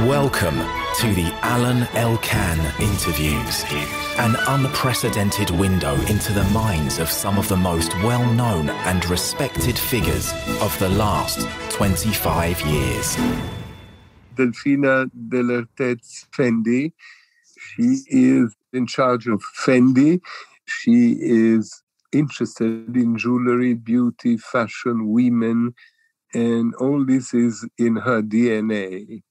Welcome to the Alain Elkann interviews, an unprecedented window into the minds of some of the most well-known and respected figures of the last 25 years. Delfina Delettrez Fendi. She is in charge of Fendi. She is interested in jewelry, beauty, fashion, women, and all this is in her DNA.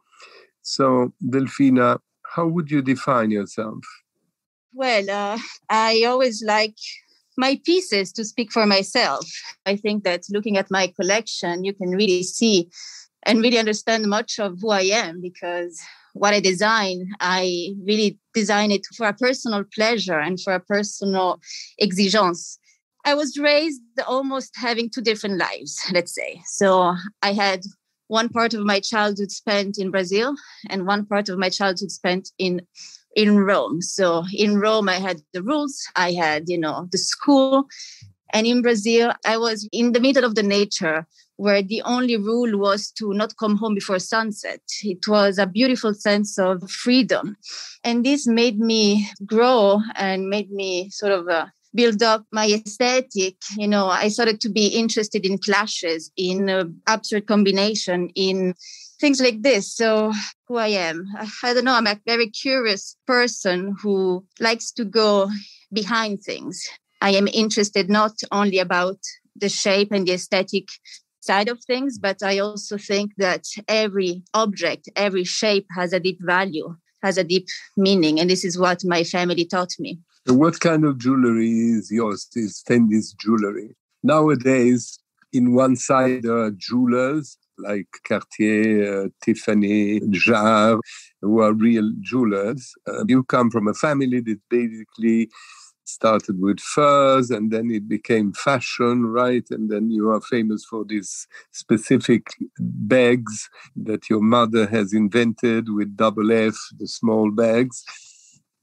So, Delfina, how would you define yourself? Well, I always like my pieces to speak for myself. I think that looking at my collection, you can really see and really understand much of who I am, because what I design, I really design it for a personal pleasure and for a personal exigence. I was raised almost having two different lives, let's say. So I had one part of my childhood spent in Brazil and one part of my childhood spent in Rome. So in Rome, I had the rules. I had, the school. And in Brazil, I was in the middle of the nature, where the only rule was to not come home before sunset. It was a beautiful sense of freedom. And this made me grow and made me sort of build up my aesthetic. I started to be interested in clashes, in absurd combination, in things like this. So who I am, I don't know, I'm a very curious person who likes to go behind things. I am interested not only about the shape and the aesthetic side of things, but I also think that every object, every shape has a deep value, has a deep meaning. And this is what my family taught me. What kind of jewelry is yours, is Fendi's jewelry? Nowadays, in one side, there are jewelers like Cartier, Tiffany, Jarre, who are real jewelers. You come from a family that basically started with furs, and then it became fashion, right? And then you are famous for these specific bags that your mother has invented with double F, the small bags.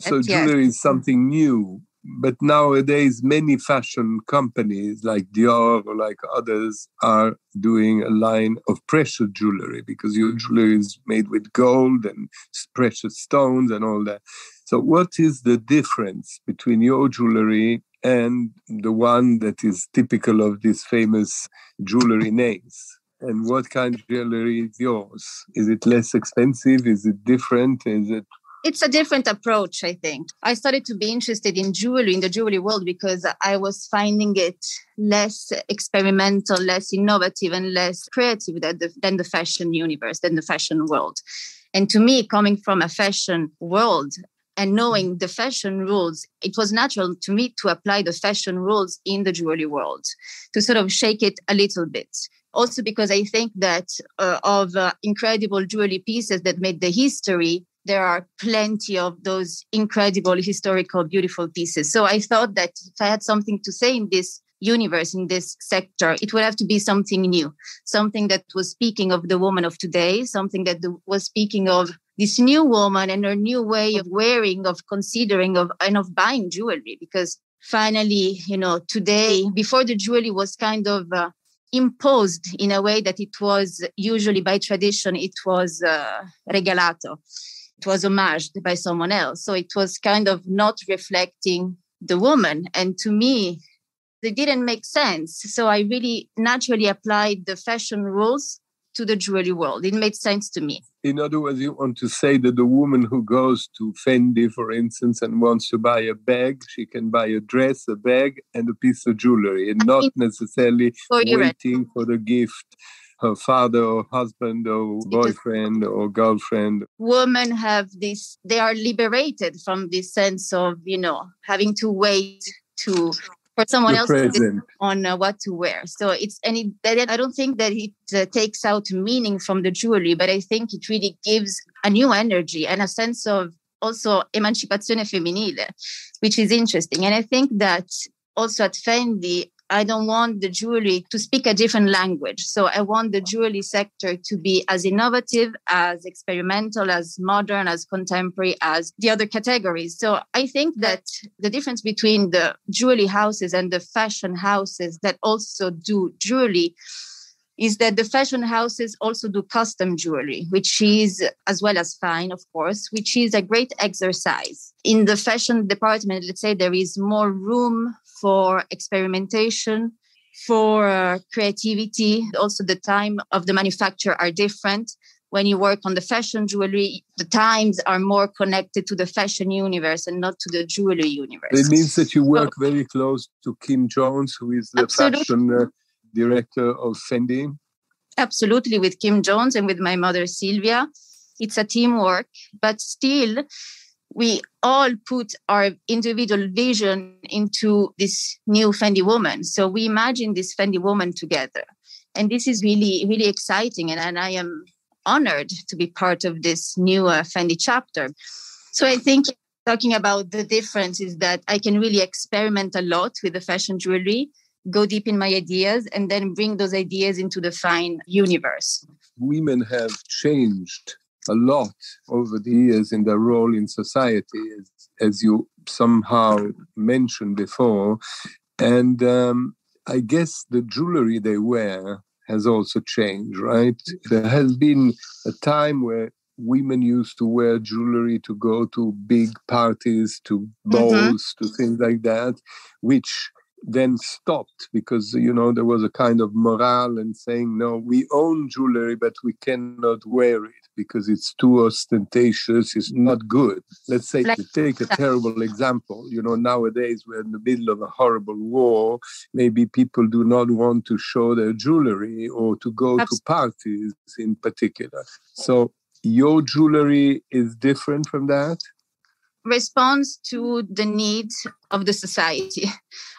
So jewelry is something new. But nowadays, many fashion companies like Dior or like others are doing a line of precious jewelry, because your jewelry is made with gold and precious stones and all that. So what is the difference between your jewelry and the one that is typical of these famous jewelry names? And what kind of jewelry is yours? Is it less expensive? Is it different? It's a different approach, I think. I started to be interested in jewelry, in the jewelry world, because I was finding it less experimental, less innovative, and less creative than the fashion universe, than the fashion world. And to me, coming from a fashion world and knowing the fashion rules, it was natural to me to apply the fashion rules in the jewelry world, to sort of shake it a little bit. Also because I think that of incredible jewelry pieces that made the history, there are plenty of those incredible, historical, beautiful pieces. So I thought that if I had something to say in this universe, in this sector, it would have to be something new, something that was speaking of the woman of today, something that was speaking of this new woman and her new way of wearing, of considering, and of buying jewelry. Because finally, today, before the jewelry was kind of imposed in a way that it was usually by tradition, it was regalato. It was homaged by someone else. So it was kind of not reflecting the woman. And to me, they didn't make sense. So I really naturally applied the fashion rules to the jewelry world. It made sense to me. In other words, you want to say that the woman who goes to Fendi, for instance, and wants to buy a bag, she can buy a dress, a bag, and a piece of jewelry, and not necessarily waiting for the gift. Her father or husband or boyfriend or girlfriend. Women have this, they are liberated from this sense of, having to wait for someone else to decide on what to wear. So I don't think that it takes out meaning from the jewelry, but I think it really gives a new energy and a sense of also emancipazione femminile, which is interesting. And I think that also at Fendi, I don't want the jewelry to speak a different language. So I want the jewelry sector to be as innovative, as experimental, as modern, as contemporary as the other categories. So I think that the difference between the jewelry houses and the fashion houses that also do jewelry is that the fashion houses also do custom jewelry, which is, as well as fine, of course, which is a great exercise. In the fashion department, let's say there is more room for experimentation, for creativity. Also, the time of the manufacture are different. When you work on the fashion jewelry, the times are more connected to the fashion universe and not to the jewelry universe. It means that you work very close to Kim Jones, who is the fashion director of Fendi. Absolutely, with Kim Jones and with my mother, Sylvia. It's a teamwork, but still, we all put our individual vision into this new Fendi woman. So we imagine this Fendi woman together. And this is really, really exciting. And I am honored to be part of this new Fendi chapter. So I think talking about the difference is that I can really experiment a lot with the fashion jewelry, go deep in my ideas, and then bring those ideas into the fine universe. Women have changed a lot over the years in their role in society, as you somehow mentioned before. And I guess the jewelry they wear has also changed, right? There has been a time where women used to wear jewelry to go to big parties, to balls, to things like that, which then stopped because, there was a kind of morale and saying, no, we own jewelry, but we cannot wear it because it's too ostentatious, it's not good. Let's say, to take a terrible example, nowadays we're in the middle of a horrible war. Maybe people do not want to show their jewelry or to go to parties in particular. So your jewelry is different from that? Responds to the needs of the society.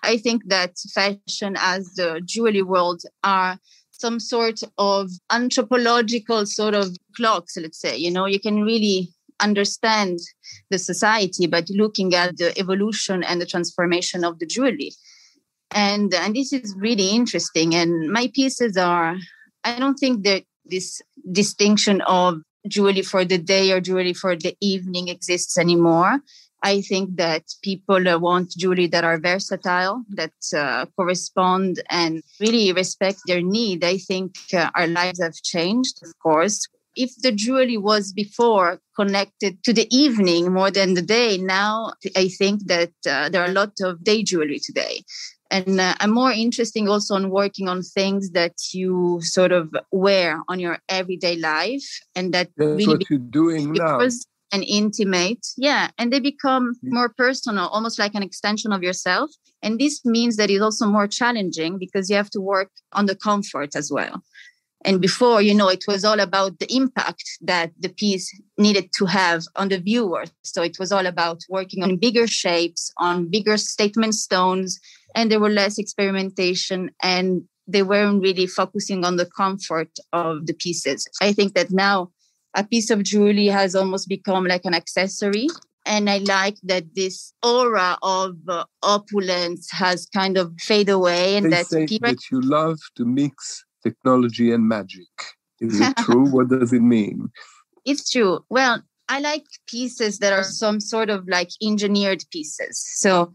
I think that fashion as the jewelry world are some sort of anthropological sort of clocks, let's say. You can really understand the society by looking at the evolution and the transformation of the jewelry. And this is really interesting. And my pieces I don't think that this distinction of jewelry for the day or jewelry for the evening exists anymore. I think that people want jewelry that are versatile, that correspond and really respect their need. I think our lives have changed, of course. If the jewelry was before connected to the evening more than the day, now I think that there are a lot of day jewelry today. And I'm more interested also on working on things that you sort of wear on your everyday life and that that's really what you're doing now. And intimate. Yeah. And they become more personal, almost like an extension of yourself. And this means that it's also more challenging because you have to work on the comfort as well. And before, it was all about the impact that the piece needed to have on the viewer. So it was all about working on bigger shapes, on bigger statement stones, and there were less experimentation and they weren't really focusing on the comfort of the pieces. I think that now a piece of jewelry has almost become like an accessory. And I like that this aura of opulence has kind of faded away. And they say that you love to mix technology and magic. Is it true? What does it mean? It's true. Well, I like pieces that are some sort of like engineered pieces. So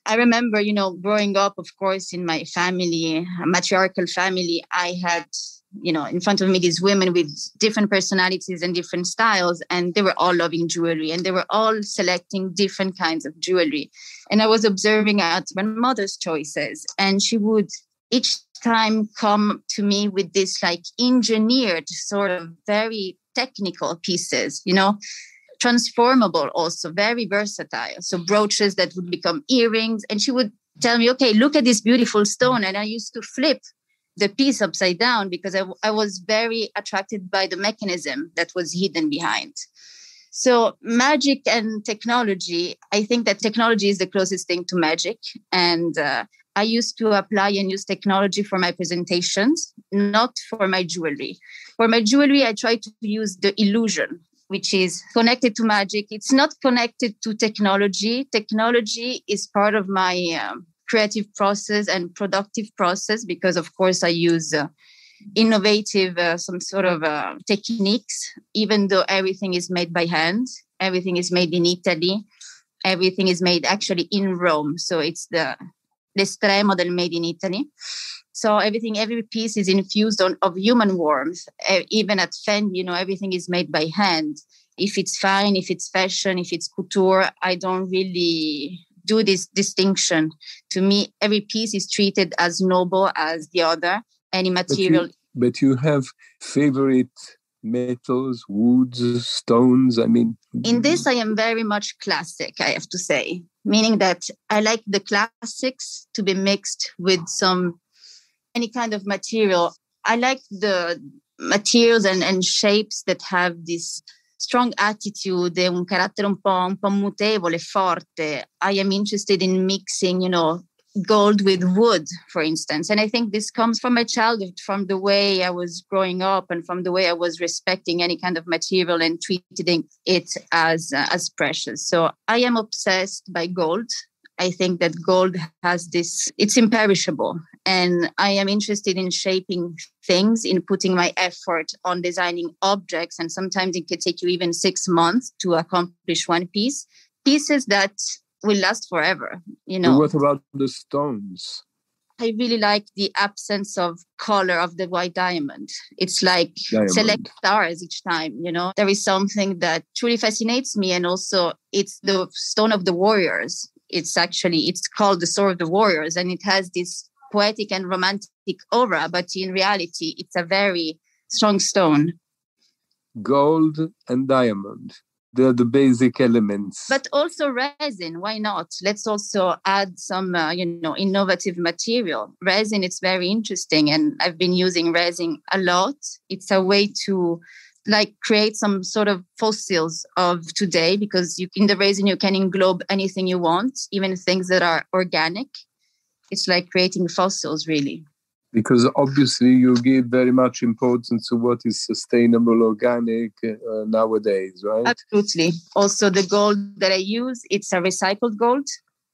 I remember, growing up, of course, in my family, a matriarchal family, I had, in front of me, these women with different personalities and different styles, and they were all loving jewelry and they were all selecting different kinds of jewelry. And I was observing at my mother's choices, and she would each time come to me with this like engineered sort of very technical pieces, transformable, also very versatile. So brooches that would become earrings. And she would tell me, okay, look at this beautiful stone. And I used to flip the piece upside down because I was very attracted by the mechanism that was hidden behind. So magic and technology, I think that technology is the closest thing to magic. And I used to apply and use technology for my presentations, not for my jewelry. For my jewelry, I try to use the illusion, which is connected to magic. It's not connected to technology. Technology is part of my creative process and productive process because, of course, I use innovative, some sort of techniques, even though everything is made by hand. Everything is made in Italy. Everything is made actually in Rome. So it's the l'estremo del made in Italy. So every piece is infused of human warmth. Even at Fendi, everything is made by hand. If it's fine, if it's fashion, if it's couture, I don't really do this distinction. To me, every piece is treated as noble as the other. Any material. But you have favorite metals, woods, stones. In this, I am very much classic, I have to say, meaning that I like the classics to be mixed with any kind of material. I like the materials and shapes that have this strong attitude, un carattere un po' mutevole, forte. I am interested in mixing, gold with wood, for instance. And I think this comes from my childhood, from the way I was growing up and from the way I was respecting any kind of material and treating it as precious. So I am obsessed by gold. I think that gold has it's imperishable. And I am interested in shaping things, in putting my effort on designing objects. And sometimes it could take you even 6 months to accomplish one piece. Pieces that will last forever, But what about the stones? I really like the absence of color of the white diamond. It's like select stars each time, There is something that truly fascinates me. And also it's the stone of the warriors. It's called the Sword of the Warriors, and it has this poetic and romantic aura, but in reality, it's a very strong stone. Gold and diamond, they're the basic elements. But also resin, why not? Let's also add some, innovative material. Resin, it's very interesting, and I've been using resin a lot. It's a way to create some sort of fossils of today, because in the resin you can englobe anything you want, even things that are organic. It's like creating fossils, really. Because obviously you give very much importance to what is sustainable, organic nowadays, right? Absolutely. Also, the gold that I use, it's a recycled gold.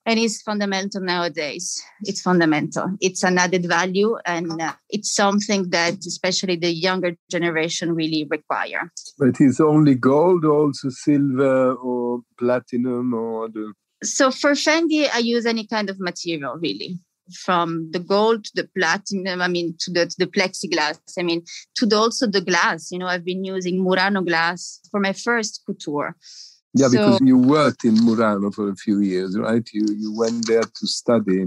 And it's fundamental nowadays. It's fundamental. It's an added value, and it's something that especially the younger generation really require. But it's only gold, or also silver or platinum or the... So for Fendi, I use any kind of material, really. From the gold to the platinum, to the plexiglass, to also the glass. I've been using Murano glass for my first couture. Yeah, because you worked in Murano for a few years, right? You went there to study.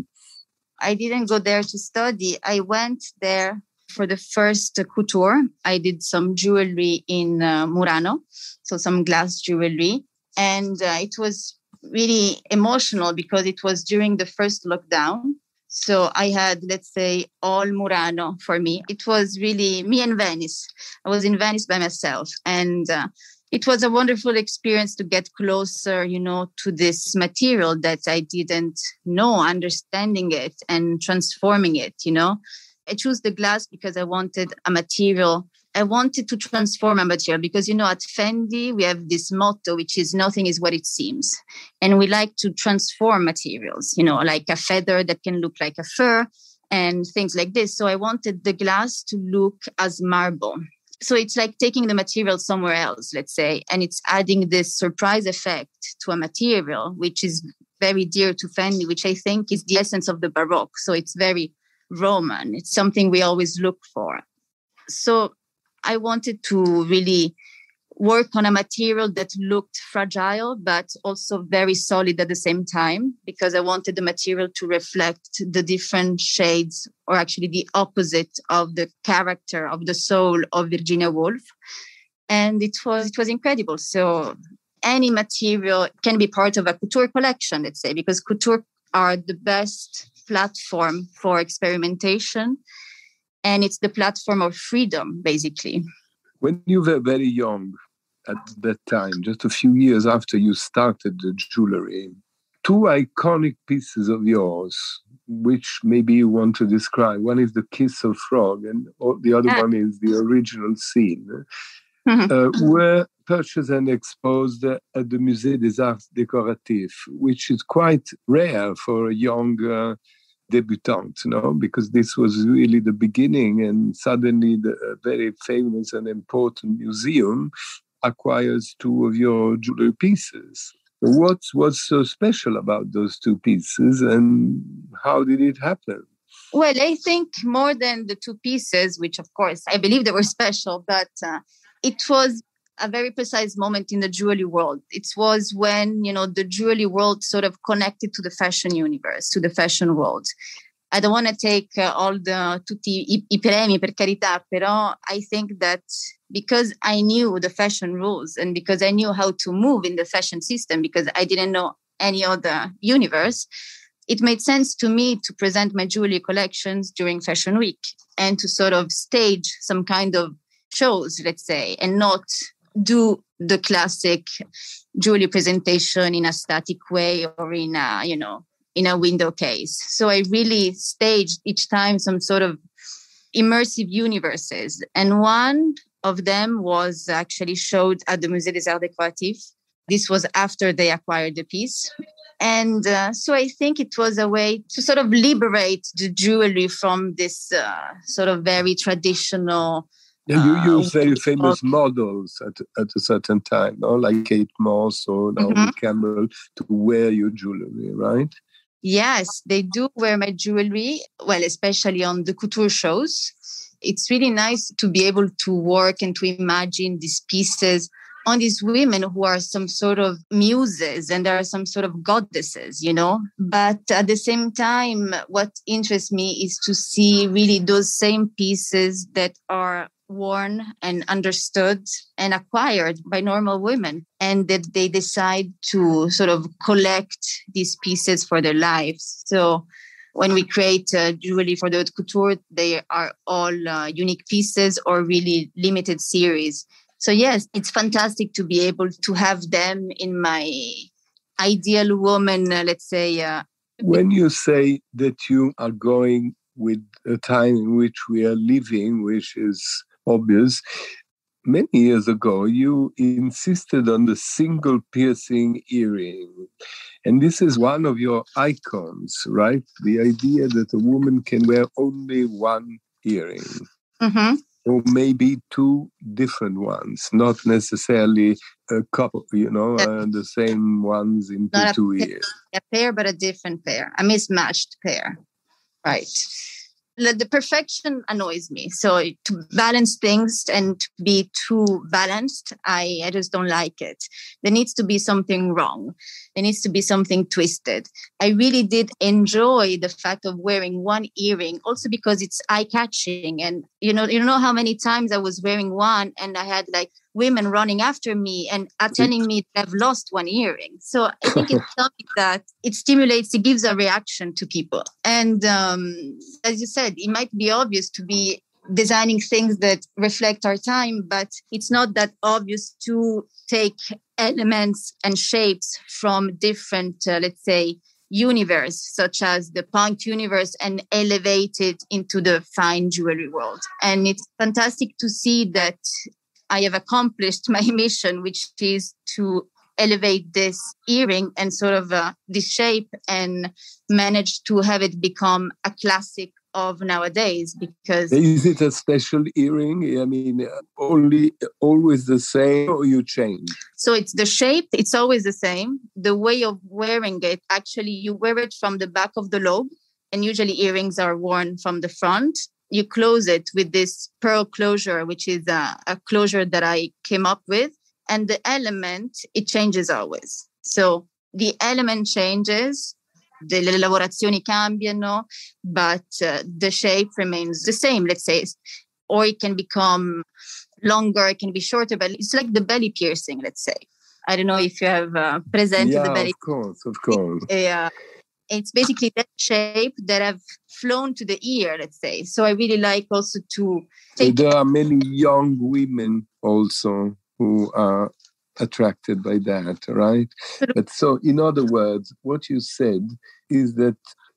I didn't go there to study. I went there for the first couture. I did some jewelry in Murano, so some glass jewelry. And it was really emotional because it was during the first lockdown. So I had, let's say, all Murano for me. It was really me and Venice. I was in Venice by myself. And it was a wonderful experience to get closer, to this material that I didn't know, understanding it and transforming it, I chose the glass because I wanted a material. I wanted to transform a material because, at Fendi, we have this motto, which is nothing is what it seems. And we like to transform materials, like a feather that can look like a fur and things like this. So I wanted the glass to look as marble. So it's like taking the material somewhere else, let's say, and it's adding this surprise effect to a material, which is very dear to Fendi, which I think is the essence of the Baroque. So it's very Roman. It's something we always look for. So I wanted to really work on a material that looked fragile, but also very solid at the same time, because I wanted the material to reflect the different shades, or actually the opposite of the character of the soul of Virginia Woolf. And it was incredible. So any material can be part of a couture collection, let's say, because couture are the best platform for experimentation. And it's the platform of freedom, basically. When you were very young, at that time, just a few years after you started the jewellery, two iconic pieces of yours, which maybe you want to describe. One is the Kiss of Frog, and the other one is the original scene, were purchased and exposed at the Musée des Arts Décoratifs, which is quite rare for a young debutante, because this was really the beginning, and suddenly the very famous and important museum acquires two of your jewelry pieces. What's so special about those two pieces, and how did it happen? Well, I think more than the two pieces, which of course I believe they were special, but it was a very precise moment in the jewelry world. It was when, the jewelry world sort of connected to the fashion universe, to the fashion world. I don't want to take tutti I premi, per carità, però I think that because I knew the fashion rules and because I knew how to move in the fashion system, because I didn't know any other universe, it made sense to me to present my jewelry collections during Fashion Week and to sort of stage some kind of shows, let's say, and not do the classic jewelry presentation in a static way or in a window case. So I really staged each time some sort of immersive universes. And one of them was actually showed at the Musée des Arts Décoratifs. This was after they acquired the piece. And so I think it was a way to sort of liberate the jewelry from this sort of very traditional. And you use very famous models at a certain time, no? Like Kate Moss or Naomi Campbell, to wear your jewelry, right? Yes, they do wear my jewelry, well, especially on the couture shows. It's really nice to be able to work and to imagine these pieces on these women who are some sort of muses and there are some sort of goddesses, But at the same time, what interests me is to see really those same pieces that are worn and understood and acquired by normal women, and that they decide to sort of collect these pieces for their lives. So when we create jewelry for the haute couture, they are all unique pieces or really limited series. So yes, it's fantastic to be able to have them in my ideal woman, let's say. When you say that you are going with the time in which we are living, which is obvious, many years ago, you insisted on the single piercing earring. And this is one of your icons, right? The idea that a woman can wear only one earring. Mm-hmm. Or maybe two different ones, not necessarily a couple, the same ones into not 2 years. A pair, but a different pair, a mismatched pair. Right. The perfection annoys me. So to balance things and to be too balanced, I just don't like it. There needs to be something wrong. There needs to be something twisted. I really did enjoy the fact of wearing one earring, also because it's eye-catching. And you know how many times I was wearing one and I had like women running after me and telling me that I've lost one earring. So I think it's something that it stimulates, it gives a reaction to people. And as you said, it might be obvious to be designing things that reflect our time, but it's not that obvious to take elements and shapes from different, let's say, universe, such as the punk universe, and elevate it into the fine jewelry world. And it's fantastic to see that I have accomplished my mission, which is to elevate this earring and sort of this shape and manage to have it become a classic of nowadays. Because is it a special earring? I mean, always the same, or you change? So it's the shape, it's always the same. The way of wearing it, actually, you wear it from the back of the lobe, and usually earrings are worn from the front. You close it with this pearl closure, which is a closure that I came up with. And the element, it changes always. So the element changes, le lavorazioni cambiano, but the shape remains the same, let's say. Or it can become longer, it can be shorter, but it's like the belly piercing, let's say. I don't know if you have presented the belly. Of course. Yeah. It's basically that shape that have flown to the ear, let's say. So I really like also to take... There are many young women also who are attracted by that, right? But so, in other words, what you said is that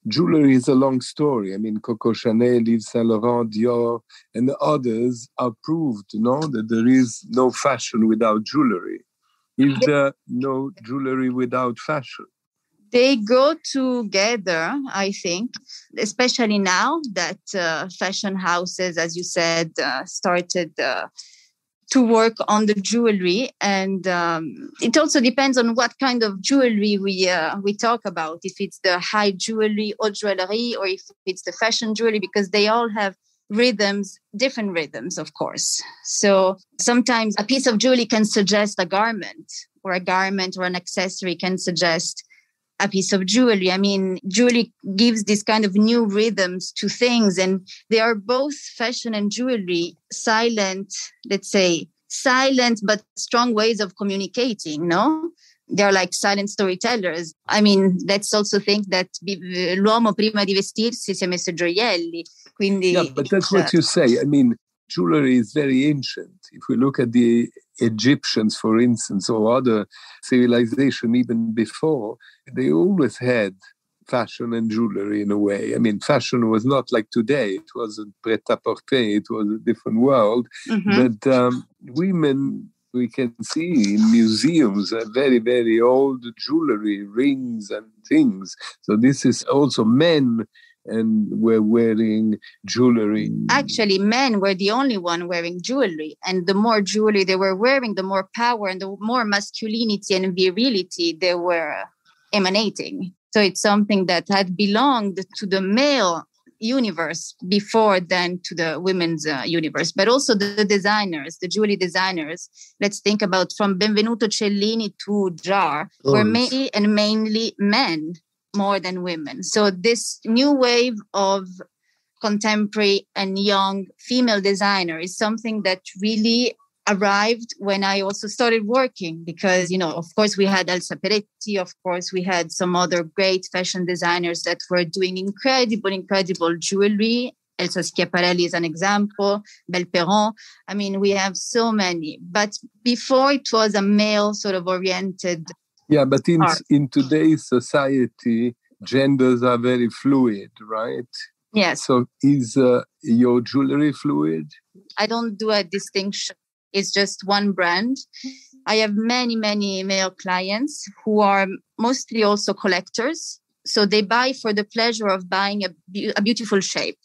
jewelry is a long story. I mean, Coco Chanel, Yves Saint Laurent, Dior, and the others are proved, that there is no fashion without jewelry. Is there no jewelry without fashion? They go together, I think, especially now that fashion houses, as you said, started to work on the jewelry. And it also depends on what kind of jewelry we talk about, if it's the high jewelry or jewellery, or if it's the fashion jewelry, because they all have different rhythms, of course. So sometimes a piece of jewelry can suggest a garment or an accessory can suggest a piece of jewelry. I mean, jewelry gives this kind of new rhythms to things, and they are both fashion and jewelry, silent, but strong ways of communicating, no? They're like silent storytellers. I mean, let's also think that l'uomo prima di vestirsi si è messo gioielli. Quindi, yeah, but that's what you say. I mean, jewelry is very ancient. If we look at the Egyptians, for instance, or other civilization even before, they always had fashion and jewelry in a way. I mean, fashion was not like today. It wasn't prêt-à-porter. It was a different world. Mm-hmm. But women, we can see in museums very, very old jewelry, rings and things. So this is also men and were wearing jewelry. Actually, men were the only one wearing jewelry. And the more jewelry they were wearing, the more power and the more masculinity and virility they were emanating. So it's something that had belonged to the male universe before then to the women's universe. But also the designers, the jewelry designers, let's think about from Benvenuto Cellini to Jar, were mainly men more than women. So this new wave of contemporary and young female designer is something that really arrived when I also started working, because, of course, we had Elsa Peretti, of course, we had some other great fashion designers that were doing incredible jewelry. Elsa Schiaparelli is an example, Belperron. I mean, we have so many. But before, it was a male sort of oriented. Yeah, but in today's society, genders are very fluid, right? Yes. So is your jewelry fluid? I don't do a distinction. It's just one brand. I have many male clients who are mostly also collectors. So they buy for the pleasure of buying a beautiful shape.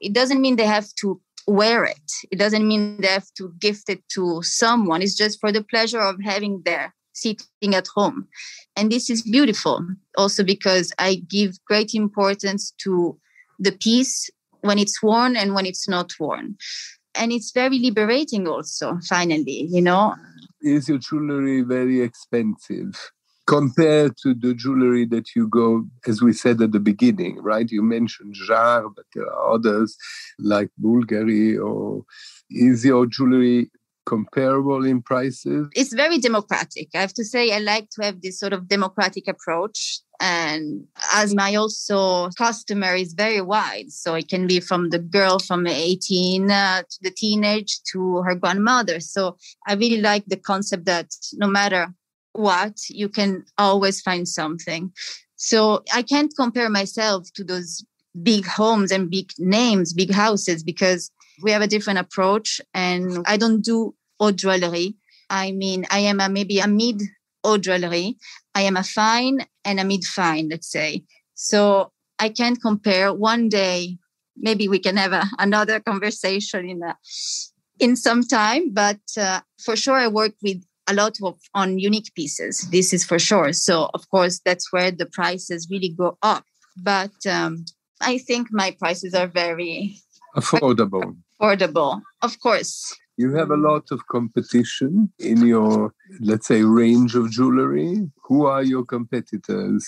It doesn't mean they have to wear it. It doesn't mean they have to gift it to someone. It's just for the pleasure of having there, sitting at home. And this is beautiful also because I give great importance to the piece when it's worn and when it's not worn. And it's very liberating also, finally, Is your jewelry very expensive compared to the jewelry that you go, as we said at the beginning, right? You mentioned Jar, but there are others like Bulgari, or is your jewelry comparable in prices? It's very democratic. I have to say, I like to have this sort of democratic approach. And as my also customer is very wide, so it can be from the girl from 18 to the teenage to her grandmother. So I really like the concept that no matter what, you can always find something. So I can't compare myself to those big homes and big names, big houses, because we have a different approach. And I don't do haute jewelry. I mean, I am maybe a mid haute jewelry. I am a fine and a mid-fine, let's say. So I can't compare. One day, maybe we can have another conversation in some time. But for sure, I work with a lot on unique pieces. This is for sure. So, of course, that's where the prices really go up. But I think my prices are very affordable. Of course. You have a lot of competition in your, let's say, range of jewelry. Who are your competitors?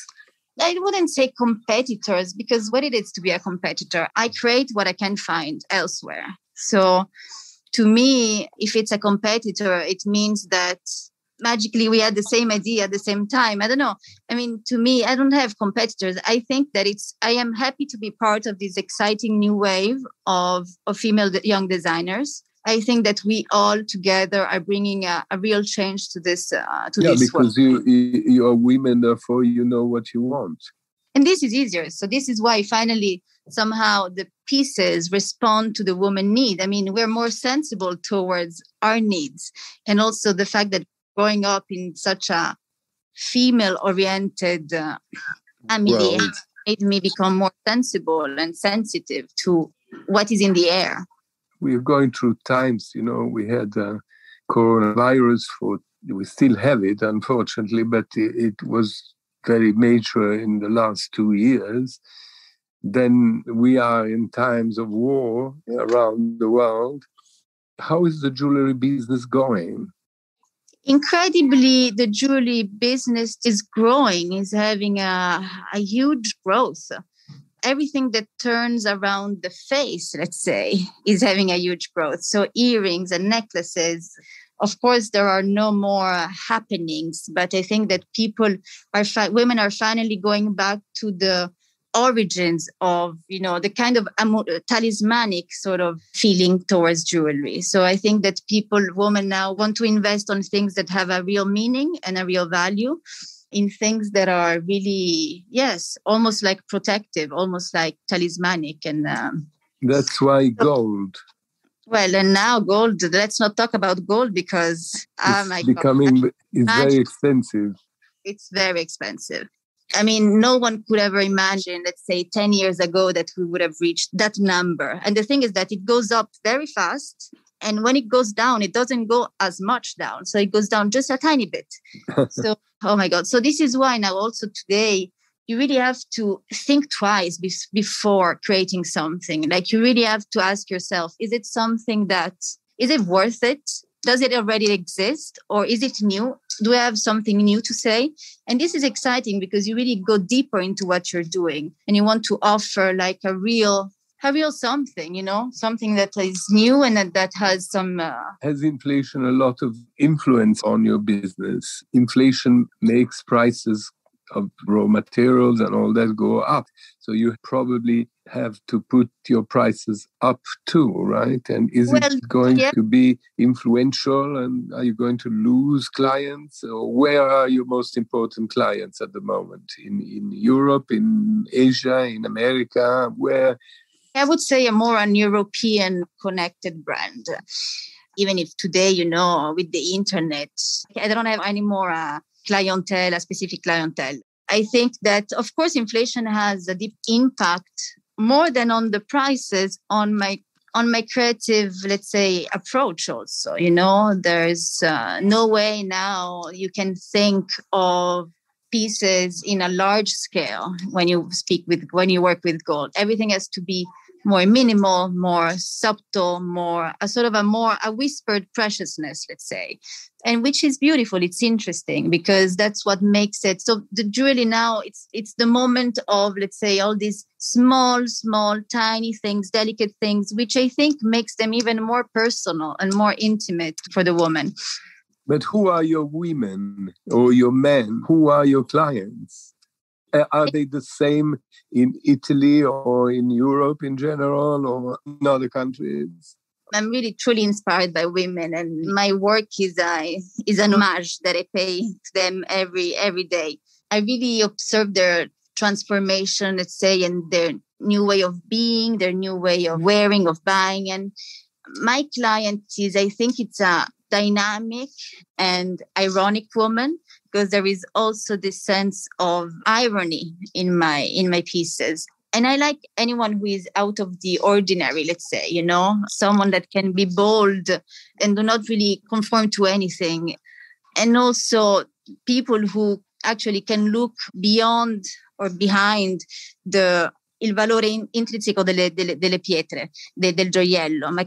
I wouldn't say competitors, because what it is to be a competitor, I create what I can find elsewhere. So to me, if it's a competitor, it means that magically we had the same idea at the same time. I don't know. I mean, to me, I don't have competitors. I think that I am happy to be part of this exciting new wave of female young designers. I think that we all together are bringing a real change to this. Because you are women, therefore you know what you want. And this is easier. So this is why finally somehow the pieces respond to the woman need. I mean, we're more sensible towards our needs. And also the fact that growing up in such a female-oriented family made me become more sensible and sensitive to what is in the air. We're going through times, we had coronavirus we still have it, unfortunately, but it was very major in the last 2 years. Then we are in times of war around the world. How is the jewelry business going? Incredibly, the jewelry business is growing, is having a huge growth. Everything that turns around the face, let's say, is having a huge growth. So earrings and necklaces. Of course, there are no more happenings, but I think that women are finally going back to the origins of, the kind of talismanic sort of feeling towards jewelry. So I think that women now want to invest on things that have a real meaning and a real value, in things that are really, yes, almost like protective, almost like talismanic. And that's why gold. Well, and now gold, let's not talk about gold because it's very expensive. It's very expensive. I mean, no one could ever imagine, let's say 10 years ago, that we would have reached that number. And the thing is that it goes up very fast. And when it goes down, it doesn't go as much down. So it goes down just a tiny bit. So, oh my God. So this is why now also today, you really have to think twice before creating something. Like you really have to ask yourself, is it worth it? Does it already exist? Or is it new? Do I have something new to say? And this is exciting because you really go deeper into what you're doing and you want to offer like a real something, something that is new and that has some... Has inflation a lot of influence on your business? Inflation makes prices of raw materials and all that go up. So you probably have to put your prices up too, right? And is it going to be influential, and are you going to lose clients? Or where are your most important clients at the moment? In Europe, in Asia, in America? Where? I would say an European connected brand. Even if today, with the internet, I don't have any more a specific clientele. I think that, of course, inflation has a deep impact more than on the prices, on my creative, let's say, approach also. There's no way now you can think of pieces in a large scale when you work with gold. Everything has to be more minimal, more subtle, a whispered preciousness, let's say. And which is beautiful. It's interesting because that's what makes it. So the jewelry now, it's the moment of, let's say, all these small, tiny things, delicate things, which I think makes them even more personal and more intimate for the woman. But who are your women or your men? Who are your clients? Are they the same in Italy or in Europe in general or in other countries? I'm really truly inspired by women, and my work is an homage that I pay to them every day. I really observe their transformation, let's say, and their new way of being, their new way of wearing, of buying. And my client I think it's a dynamic and ironic woman, because there is also this sense of irony in my pieces. And I like anyone who is out of the ordinary, let's say, someone that can be bold and do not really conform to anything. And also people who actually can look beyond or behind il valore intrinseco delle pietre, del gioiello, ma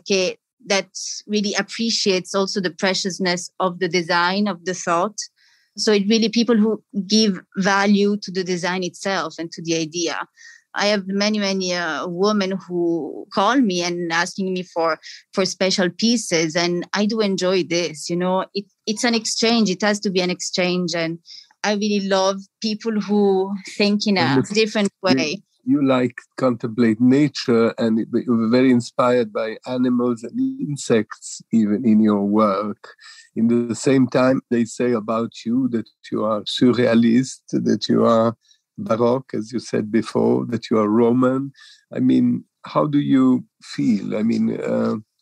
that really appreciates also the preciousness of the design, of the thought. So it really people who give value to the design itself and to the idea. I have many women who call me and asking me for special pieces, and I do enjoy this. It's an exchange. It has to be an exchange, and I really love people who think in a different way. You contemplate nature, and you're very inspired by animals and insects, even in your work. In the same time, they say about you that you are surrealist, that you are Baroque, as you said before, that you are Roman. I mean, how do you feel? I mean,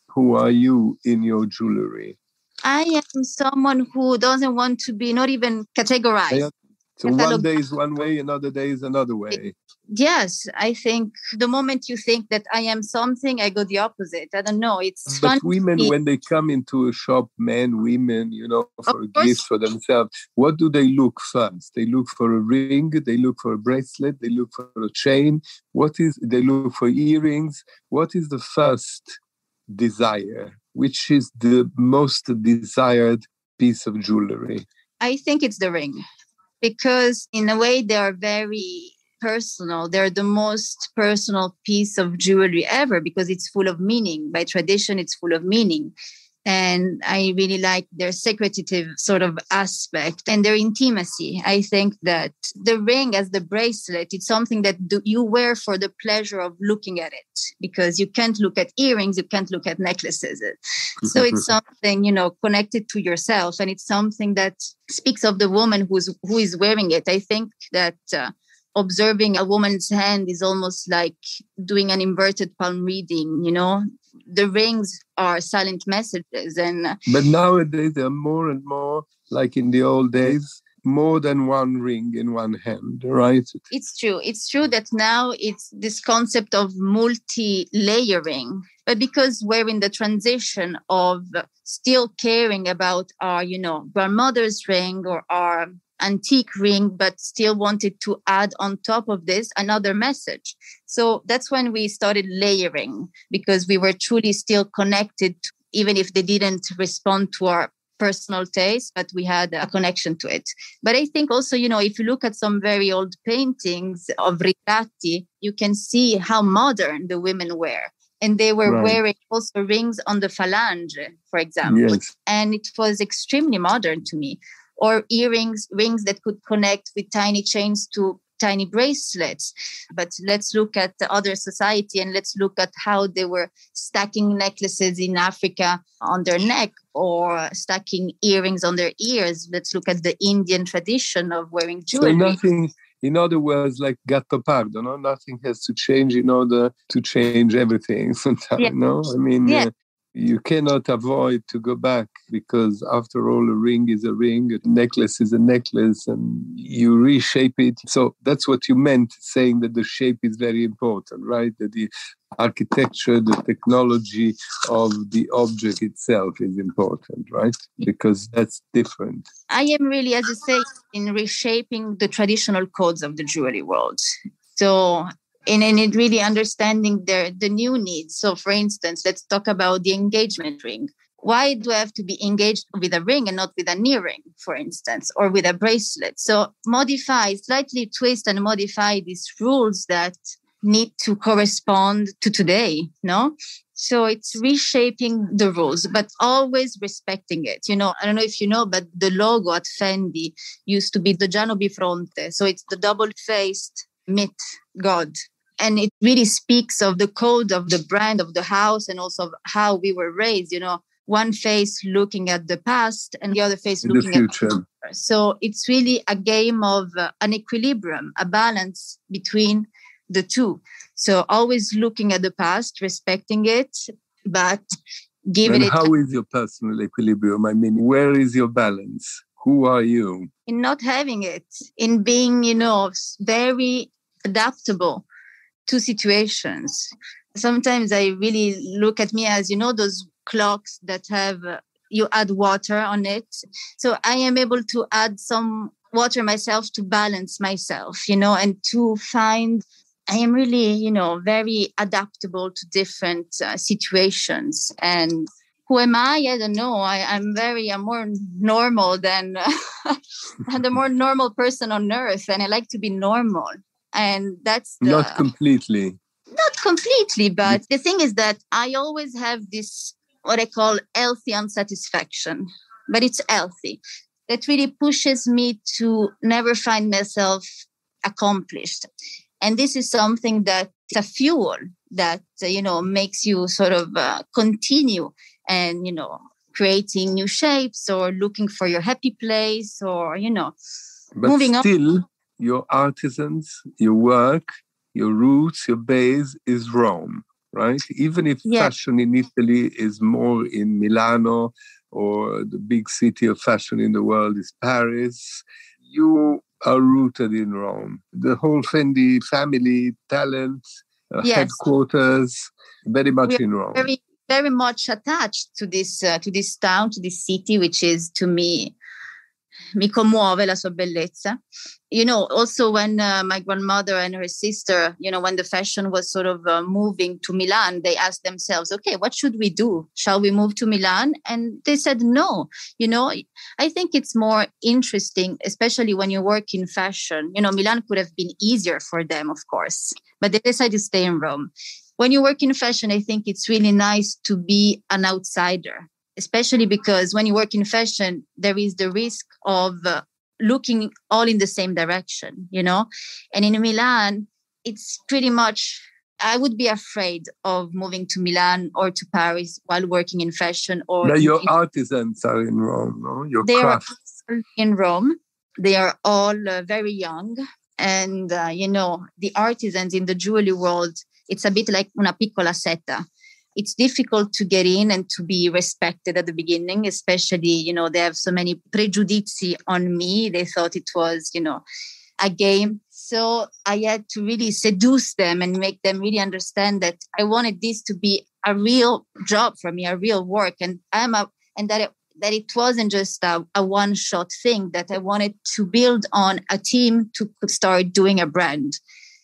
who are you in your jewelry? I am someone who doesn't want to be not even categorized. So one day is one way, another day is another way. Yes, I think the moment you think that I am something, I go the opposite. I don't know. It's But fun. women, when they come into a shop, men, women, for a gift for themselves, what do they look first? They look for a ring, they look for a bracelet, they look for a chain. They look for earrings. What is the first desire? Which is the most desired piece of jewelry? I think it's the ring, because in a way they are very personal. They're the most personal piece of jewelry ever because it's full of meaning. By tradition, it's full of meaning. And I really like their secretive sort of aspect and their intimacy. I think that the ring as the bracelet, it's something that you wear for the pleasure of looking at it, because you can't look at earrings, you can't look at necklaces. So it's something, connected to yourself. And it's something that speaks of the woman who is wearing it. I think that observing a woman's hand is almost like doing an inverted palm reading, The rings are silent messages. But nowadays, there are more and more, like in the old days, more than one ring in one hand, right? It's true. It's true that now it's this concept of multi-layering. But because we're in the transition of still caring about our, grandmother's ring or our antique ring, but still wanted to add on top of this another message. So that's when we started layering, because we were truly still connected, even if they didn't respond to our personal taste, but we had a connection to it. But I think also, if you look at some very old paintings of ritratti, you can see how modern the women were. And they were wearing also rings on the phalange, for example. Yes. And it was extremely modern to me. Or rings that could connect with tiny chains to tiny bracelets. But let's look at the other society and let's look at how they were stacking necklaces in Africa on their neck or stacking earrings on their ears. Let's look at the Indian tradition of wearing jewelry. So nothing, in other words, like gattopardo, no? Nothing has to change in order to change everything sometimes, no? I mean, you cannot avoid to go back, because after all, a ring is a ring, a necklace is a necklace, and you reshape it. So that's what you meant, saying that the shape is very important, right? That the architecture, the technology of the object itself is important, right? Because that's different. I am really, as I say, in reshaping the traditional codes of the jewelry world. So in it really understanding the new needs. So for instance, let's talk about the engagement ring. Why do I have to be engaged with a ring and not with an earring, for instance, or with a bracelet? So slightly twist and modify these rules that need to correspond to today, no? So it's reshaping the rules, but always respecting it. I don't know if you know, but the logo at Fendi used to be the Giano Bifronte. So it's the double-faced myth god. And it really speaks of the code of the brand, of the house, and also of how we were raised, one face looking at the past and the other face looking at the future. So it's really a game of an equilibrium, a balance between the two. So always looking at the past, respecting it, but giving it... How is your personal equilibrium? I mean, where is your balance? Who are you? In not having it, in being, very adaptable to situations. Sometimes I really look at me as, those clocks that have, you add water on it. So I am able to add some water myself to balance myself, and to find, I am really, very adaptable to different situations. And who am I? I don't know. I'm more normal than I'm the more normal person on earth. And I like to be normal. And that's not completely, but the thing is that I always have this, what I call healthy unsatisfaction, but it's healthy. That really pushes me to never find myself accomplished. And this is something that's a fuel that, makes you sort of continue and, creating new shapes or looking for your happy place or, but moving still, on. Your artisans, your work, your roots, your base is Rome, right? Even if fashion in Italy is more in Milano, or the big city of fashion in the world is Paris, you are rooted in Rome. The whole Fendi family, talent, Yes. headquarters, very much We are in Rome. very, very much attached to this town, to this city, which is, to me, mi commuove la sua bellezza. Also when my grandmother and her sister, when the fashion was sort of moving to Milan, they asked themselves, okay, what should we do? Shall we move to Milan? And they said, no. I think it's more interesting, especially when you work in fashion. Milan could have been easier for them, of course, but they decided to stay in Rome. When you work in fashion, I think it's really nice to be an outsider, especially because when you work in fashion, there is the risk of looking all in the same direction, And in Milan, it's pretty much, I would be afraid of moving to Milan or to Paris while working in fashion. Or your artisans are in Rome, no? Your they crafts. are in Rome. They are all very young. And, the artisans in the jewelry world, it's a bit like una piccola setta. It's difficult to get in and to be respected at the beginning, especially, they have so many prejudizi on me. They thought it was, a game. So I had to really seduce them and make them really understand that I wanted this to be a real job for me, a real work. And that it wasn't just a one-shot thing, that I wanted to build on a team to start doing a brand.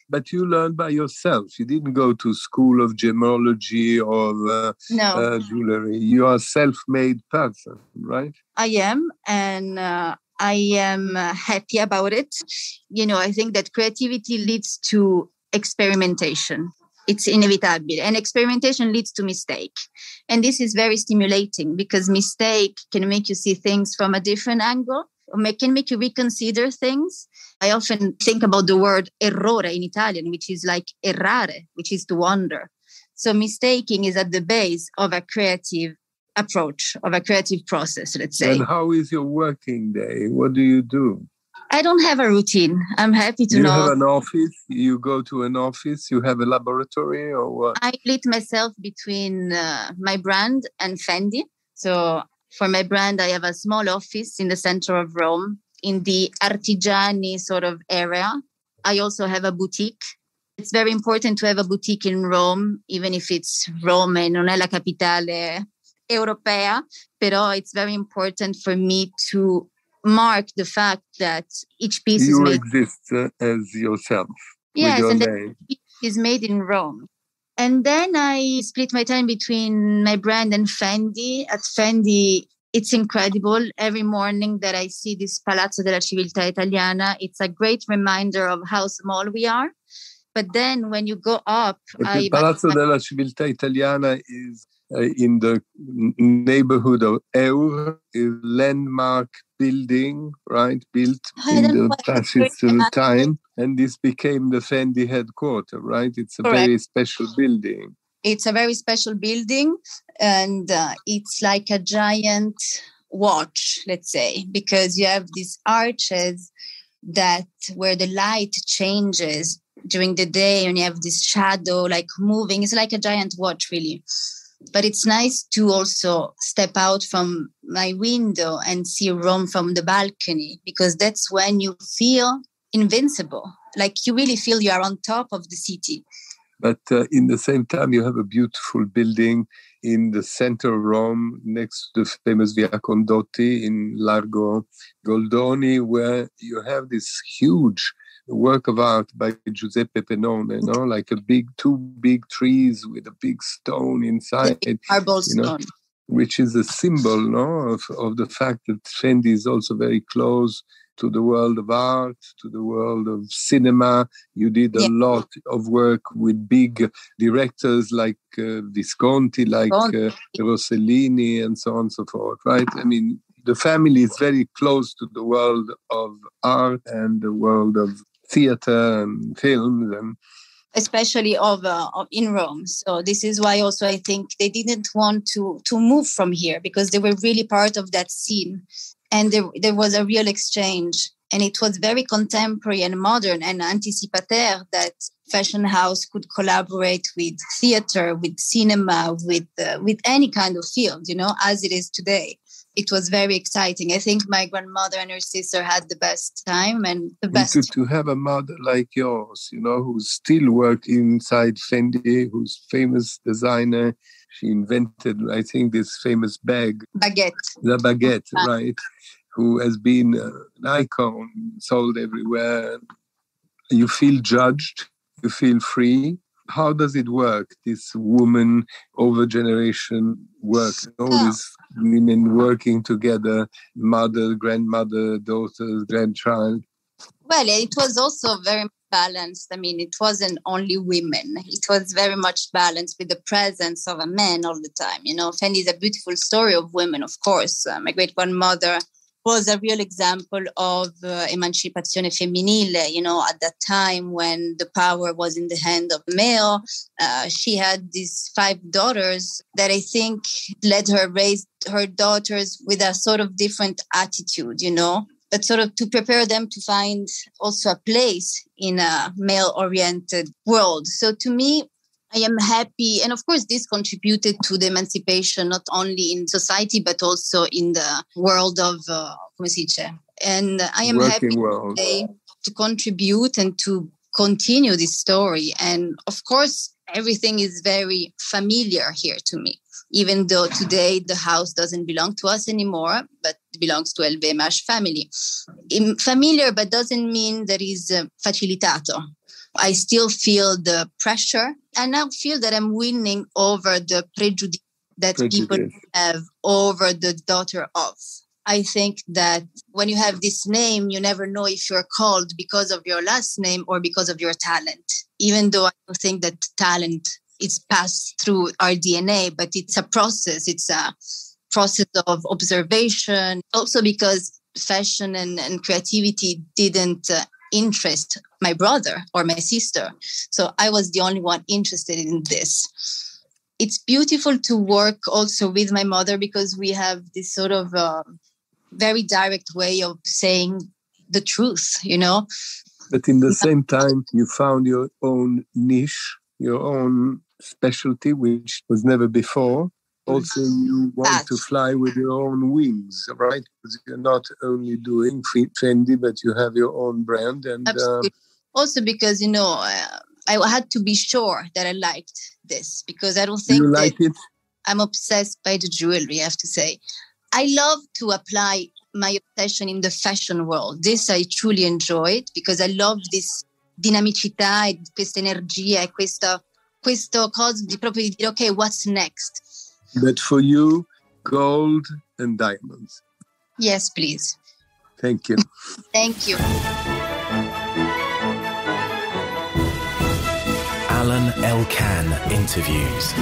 But you learned by yourself. You didn't go to school of gemology or jewelry. You are a self-made person, right? I am, and I am happy about it. I think that creativity leads to experimentation. It's inevitable. And experimentation leads to mistake. And this is very stimulating because mistake can make you see things from a different angle, or can make you reconsider things. I often think about the word errore in Italian, which is like errare, which is to wander. So mistaking is at the base of a creative approach, of a creative process, let's say. And how is your working day? What do you do? I don't have a routine. I'm happy to know. You have an office? You go to an office? You have a laboratory or what? I split myself between my brand and Fendi. So for my brand, I have a small office in the center of Rome, in the Artigiani sort of area. I also have a boutique. It's very important to have a boutique in Rome, even if it's Rome e non è la capitale europea. Pero it's very important for me to mark the fact that each piece is made. You exist as yourself. Yes, with and your name. It is made in Rome. And then I split my time between my brand and Fendi. At Fendi, it's incredible. Every morning that I see this Palazzo della Civiltà Italiana, it's a great reminder of how small we are. But then when you go up... The Palazzo della Civiltà Italiana is in the neighborhood of Eur, is landmark building, right? Built in the fascist time. And this became the Fendi Headquarter, right? It's a very special building. It's a very special building, and it's like a giant watch, let's say, because you have these arches where the light changes during the day, and you have this shadow like moving. It's like a giant watch, really. But it's nice to also step out from my window and see Rome from the balcony, because that's when you feel invincible. Like you really feel you are on top of the city. But in the same time, you have a beautiful building in the center of Rome, next to the famous Via Condotti in Largo Goldoni, where you have this huge work of art by Giuseppe Pennone, like two big trees with a big stone inside, marble stone, which is a symbol of the fact that Fendi is also very close to the world of art, to the world of cinema. You did a lot of work with big directors like Visconti, like Rossellini, and so on and so forth, right? I mean, the family is very close to the world of art and the world of theater and films, and especially in Rome. So this is why also I think they didn't want to move from here, because they were really part of that scene. And there was a real exchange. And it was very contemporary and modern and anticipataire that fashion house could collaborate with theater, with cinema, with any kind of field, as it is today. it was very exciting. I think my grandmother and her sister had the best time and the best. To have a mother like yours, who's still working inside Fendi, who's famous designer. She invented, I think, this famous bag. Baguette. The baguette, right. Who has been an icon, sold everywhere. You feel judged. You feel free. How does it work, this woman over generation work? All these women working together, mother, grandmother, daughter, grandchild. Well, it was also very balanced. I mean, it wasn't only women. It was very much balanced with the presence of a man all the time. Fendi is a beautiful story of women, of course. My great-grandmother was a real example of emancipazione femminile, at that time when the power was in the hand of male. She had these 5 daughters that I think let her raise her daughters with a sort of different attitude, but sort of to prepare them to find also a place in a male-oriented world. So to me, I am happy. And of course, this contributed to the emancipation, not only in society, but also in the world of, come si dice? And I am happy today to contribute and to continue this story. And of course, everything is very familiar here to me, even though today the house doesn't belong to us anymore, but belongs to LVMH family. Familiar, but doesn't mean that is facilitato. I still feel the pressure, and I feel that I'm winning over the prejudice that people have over the daughter of. I think that when you have this name, you never know if you're called because of your last name or because of your talent, even though I don't think that talent is passed through our DNA, but it's a process. It's a process of observation. Also because fashion and creativity didn't interest my brother or my sister. So I was the only one interested in this. It's beautiful to work also with my mother because we have this sort of very direct way of saying the truth, But in the same time, you found your own niche, your own specialty, which was never before. Also, you want to fly with your own wings, right? Because you're not only doing Fendi, but you have your own brand. And also because, I had to be sure that I liked this because I don't think you like it. I'm obsessed by the jewelry, I have to say. I love to apply my obsession in the fashion world. This I truly enjoyed because I love this dinamicità, questa energia, questo cosa di proprio di dire, okay, what's next? But for you, gold and diamonds. Yes, please. Thank you. Thank you. Alain Elkann interviews.